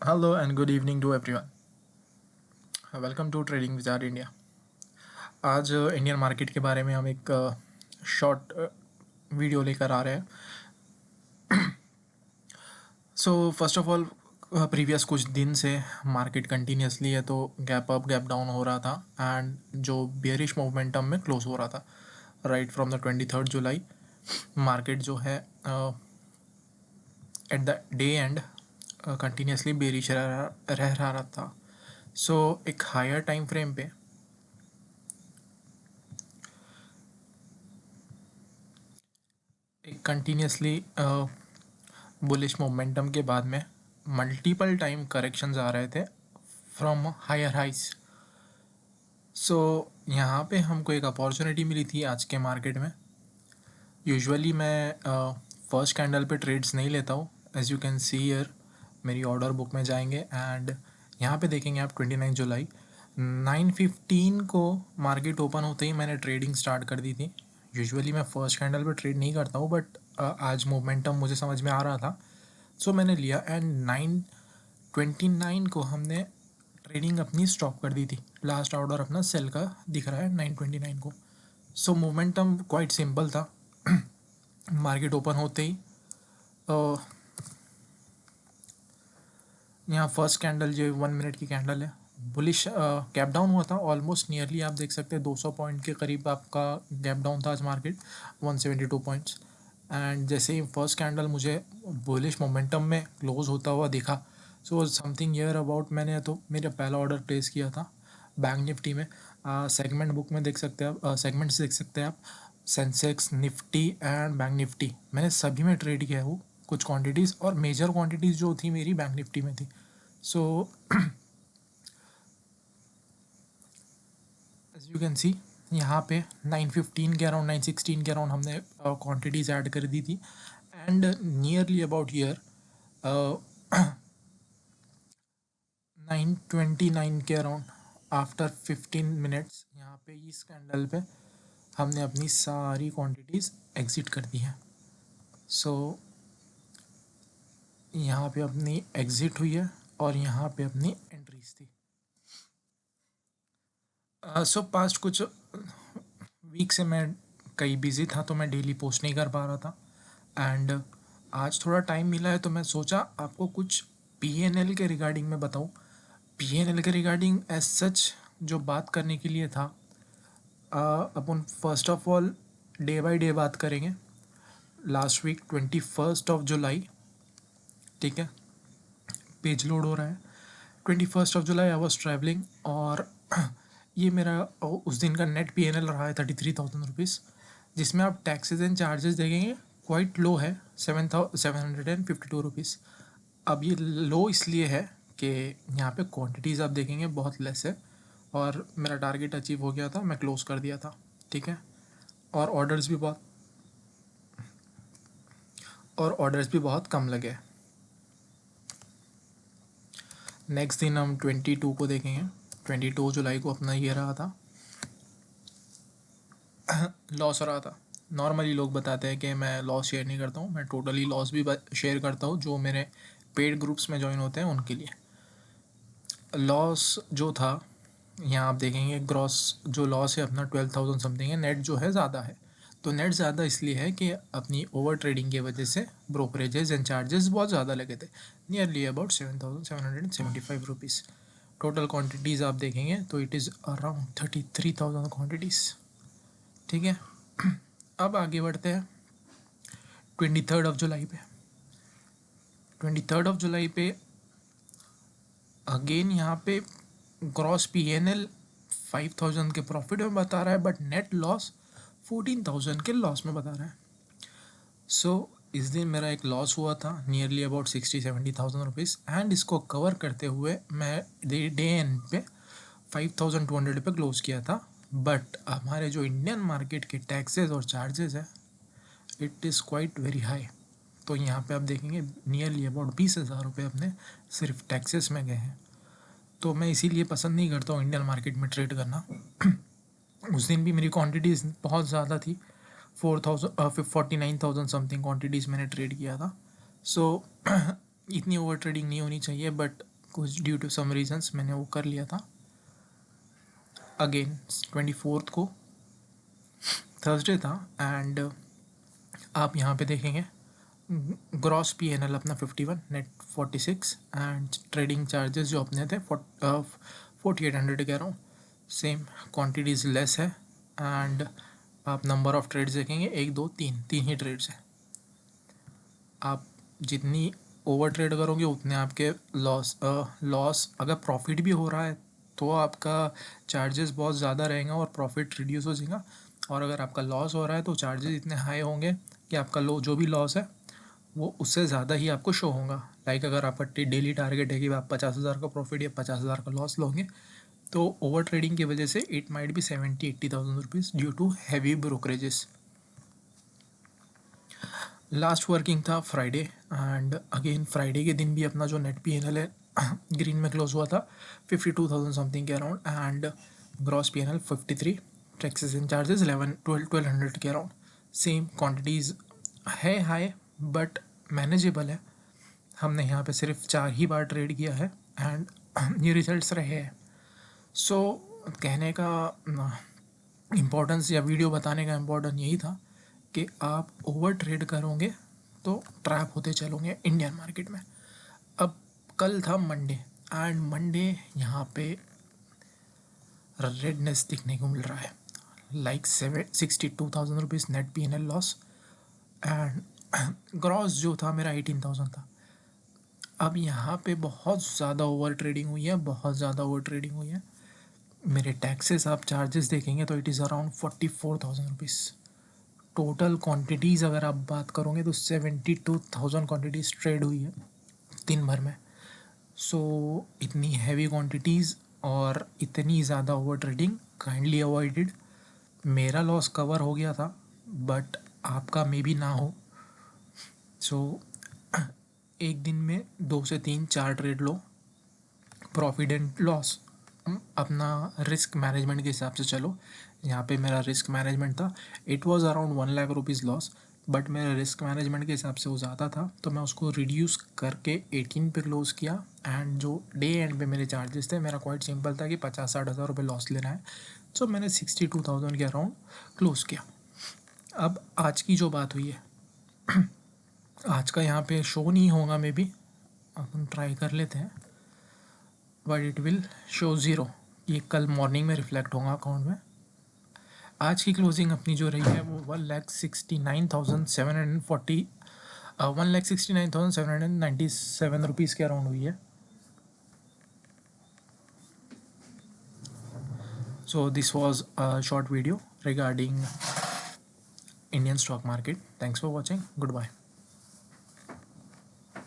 Hello and good evening to everyone. Welcome to trading wizard India. आज Indian market के बारे में हम एक शॉर्ट वीडियो लेकर आ रहे हैं। So first of all previous कुछ दिन से मार्केट कंटिन्यूसली है तो गैप अप गैप डाउन हो रहा था एंड जो बियरिश मोमेंटम में क्लोज हो रहा था right from the 23 July. Market जो है at the day and continuously bearish रह रहा था। सो एक हायर टाइम फ्रेम पे एक कंटिन्यूसली बुलिश मोमेंटम के बाद में मल्टीपल टाइम करेक्शंस आ रहे थे फ्रॉम हायर हाइज। सो यहाँ पे हमको एक अपॉर्चुनिटी मिली थी आज के मार्केट में। यूजुअली मैं फर्स्ट कैंडल पे ट्रेड्स नहीं लेता हूँ। As you can see here मेरी ऑर्डर बुक में जाएंगे एंड यहाँ पे देखेंगे आप 29 जुलाई 9:15 को मार्केट ओपन होते ही मैंने ट्रेडिंग स्टार्ट कर दी थी। यूजुअली मैं फर्स्ट कैंडल पे ट्रेड नहीं करता हूँ बट आज मोमेंटम मुझे समझ में आ रहा था सो मैंने लिया एंड 9:29 को हमने ट्रेडिंग अपनी स्टॉप कर दी थी। लास्ट ऑर्डर अपना सेल का दिख रहा है 9:29 को। सो मोमेंटम क्वाइट सिंपल था। मार्केट ओपन होते ही यहाँ फर्स्ट कैंडल जो 1 मिनट की कैंडल है बुलिश गैप डाउन हुआ था ऑलमोस्ट नियरली आप देख सकते हैं 200 पॉइंट के करीब आपका गैप डाउन था आज मार्केट 172 पॉइंट्स। एंड जैसे ही फर्स्ट कैंडल मुझे बुलिश मोमेंटम में क्लोज होता हुआ दिखा सो समथिंग ईयर अबाउट मैंने तो मेरा पहला ऑर्डर प्लेस किया था बैंक निफ्टी में। सेगमेंट बुक में देख सकते हैं आप, सेगमेंट्स देख सकते हैं आप, Sensex Nifty and bank Nifty मैंने सभी में ट्रेड किया है वो कुछ क्वांटिटीज़ और मेजर क्वांटिटीज़ जो थी मेरी बैंक निफ्टी में थी। So as you can see यहाँ पे 9:15 के अराउंड 9:16 के अराउंड हमने क्वांटिटीज़ ऐड कर दी थी एंड नियरली अबाउट ईयर 9:29 के अराउंड आफ्टर 15 मिनट्स यहाँ पे इस कैंडल पे हमने अपनी सारी क्वांटिटीज़ एग्जिट कर दी हैं। सो यहाँ पे अपनी एग्जिट हुई है और यहाँ पे अपनी एंट्रीज थी। सो पास्ट कुछ वीक से मैं कहीं बिज़ी था तो मैं डेली पोस्ट नहीं कर पा रहा था एंड आज थोड़ा टाइम मिला है तो मैं सोचा आपको कुछ पीएनएल के रिगार्डिंग में बताऊँ। पीएनएल के रिगार्डिंग एज सच जो बात करने के लिए था अपन first of all day by day बात करेंगे। लास्ट वीक 21 जुलाई, ठीक है, पेज लोड हो रहा है। 21 जुलाई आई वॉज ट्रैवलिंग और ये मेरा उस दिन का नेट पीएनएल रहा है 33,000 रुपीज़, जिसमें आप टैक्सेस एंड चार्जेस देखेंगे क्वाइट लो है 7,752 रुपीज़। अब ये लो इसलिए है कि यहाँ पे क्वांटिटीज़ आप देखेंगे बहुत लेस है और मेरा टारगेट अचीव हो गया था, मैं क्लोज़ कर दिया था, ठीक है। और ऑर्डर्स भी बहुत कम लगे। नेक्स्ट दिन हम 22 को देखेंगे। 22 जुलाई को अपना ये रहा था लॉस हो रहा था। नॉर्मली लोग बताते हैं कि मैं लॉस शेयर नहीं करता हूँ, मैं टोटली लॉस भी शेयर करता हूँ जो मेरे पेड ग्रुप्स में ज्वाइन होते हैं उनके लिए। लॉस जो था यहाँ आप देखेंगे ग्रॉस जो लॉस है अपना 12,000 समथिंग है, नेट जो है ज़्यादा है। तो नेट ज़्यादा इसलिए है कि अपनी ओवर ट्रेडिंग की वजह से ब्रोकरेजेस एंड चार्जेस बहुत ज़्यादा लगे थे, nearly about 7,775 rupees. Total quantities आप देखेंगे तो इट इज़ अराउंड 33,000 क्वांटिटीज़, ठीक है। अब आगे बढ़ते हैं 23 जुलाई पे। 23 जुलाई पे अगेन यहाँ पे ग्रॉस पीएनएल 5,000 के प्रॉफिट में बता रहा है बट नेट लॉस 14,000 के लॉस में बता रहा है। सो इस दिन मेरा एक लॉस हुआ था नियरली अबाउट 60-70,000 रुपीज़ एंड इसको कवर करते हुए मैं डे एंड पे 5,200 पे क्लोज किया था। बट हमारे जो इंडियन मार्केट के टैक्सेस और चार्जेस है it is quite very high. तो यहाँ पे आप देखेंगे नियरली अबाउट 20,000 रुपये अपने सिर्फ टैक्सेस में गए हैं। तो मैं इसीलिए पसंद नहीं करता हूँ इंडियन मार्केट में ट्रेड करना। उस दिन भी मेरी क्वांटिटीज़ बहुत ज़्यादा थी, 49,000 समथिंग क्वांटिटीज़ मैंने ट्रेड किया था। सो इतनी ओवर ट्रेडिंग नहीं होनी चाहिए बट कुछ ड्यू टू सम रीजंस मैंने वो कर लिया था। अगेन 24 को थर्सडे था एंड आप यहाँ पे देखेंगे ग्रॉस पीएनएल अपना 51, नेट 46 एंड ट्रेडिंग चार्जेस जो अपने थे 4800 के अराउंड। सेम क्वांटिटीज लेस है एंड आप नंबर ऑफ ट्रेड्स देखेंगे 1 2 3 तीन ही ट्रेड्स हैं। आप जितनी ओवर ट्रेड करोगे उतने आपके लॉस अगर प्रॉफिट भी हो रहा है तो आपका चार्जेस बहुत ज़्यादा रहेगा और प्रॉफिट रिड्यूस हो जाएगा, और अगर आपका लॉस हो रहा है तो चार्जेस इतने हाई होंगे कि आपका जो भी लॉस है वो उससे ज़्यादा ही आपको शो होगा। लाइक अगर आपका डेली टारगेट है कि आप 50,000 का प्रॉफिट या 50,000 का लॉस लोगे तो ओवर ट्रेडिंग की वजह से it might be 70-80,000 rupees due to heavy brokerages. Last working था फ्राइडे एंड अगेन फ्राइडे के दिन भी अपना जो नेट पीएनएल है ग्रीन में क्लोज हुआ था 52,000 समथिंग के around and gross PNL 53, taxes and charges 1200 के अराउंड। सेम क्वांटिटीज़ है हाई बट मैनेजेबल है। हमने यहाँ पे सिर्फ 4 ही बार ट्रेड किया है एंड ये रिजल्ट्स रहे हैं। सो कहने का इम्पोर्टेंस या वीडियो बताने का इम्पोर्टेंस यही था कि आप ओवर ट्रेड करोगे तो ट्रैप होते चलोगे इंडियन मार्केट में। अब कल था मंडे एंड मंडे यहाँ पे रेडनेस दिखने को मिल रहा है, like 62,000 rupees net PNL loss and gross जो था मेरा 18,000 था। अब यहाँ पे बहुत ज़्यादा ओवर ट्रेडिंग हुई है, बहुत ज़्यादा ओवर ट्रेडिंग हुई है। मेरे टैक्सेस आप चार्जेस देखेंगे तो it is around 44,000 rupees. Total quantities अगर आप बात करोगे तो 72,000 क्वांटिटीज़ ट्रेड हुई है दिन भर में। सो इतनी हैवी क्वांटिटीज़ और इतनी ज़्यादा ओवर ट्रेडिंग काइंडली अवॉइडेड। मेरा लॉस कवर हो गया था बट आपका मे बी ना हो। सो एक दिन में 2 से 3 4 trade low, profit and loss अपना रिस्क मैनेजमेंट के हिसाब से चलो। यहाँ पे मेरा रिस्क मैनेजमेंट था, it was around 1 lakh rupees loss, but मेरा रिस्क मैनेजमेंट के हिसाब से वो ज़्यादा था तो मैं उसको रिड्यूस करके 18 पे क्लोज़ किया। एंड जो डे एंड पे मेरे चार्जेस थे मेरा क्वाइट सिंपल था कि 50-60 हज़ार रुपये लॉस लेना है, सो मैंने 62,000 के अराउंड क्लोज़ किया। अब आज की जो बात हुई है आज का यहाँ पे शो नहीं होगा मे बी, अपन ट्राई कर लेते हैं, but it will show zero. ये कल मॉर्निंग में रिफ्लेक्ट होगा अकाउंट में। आज की क्लोजिंग अपनी जो रही है वो 1,69,740 1,69,797 रुपीज़ के अराउंड हुई है। So this was a short video regarding Indian stock market. Thanks for watching, good bye.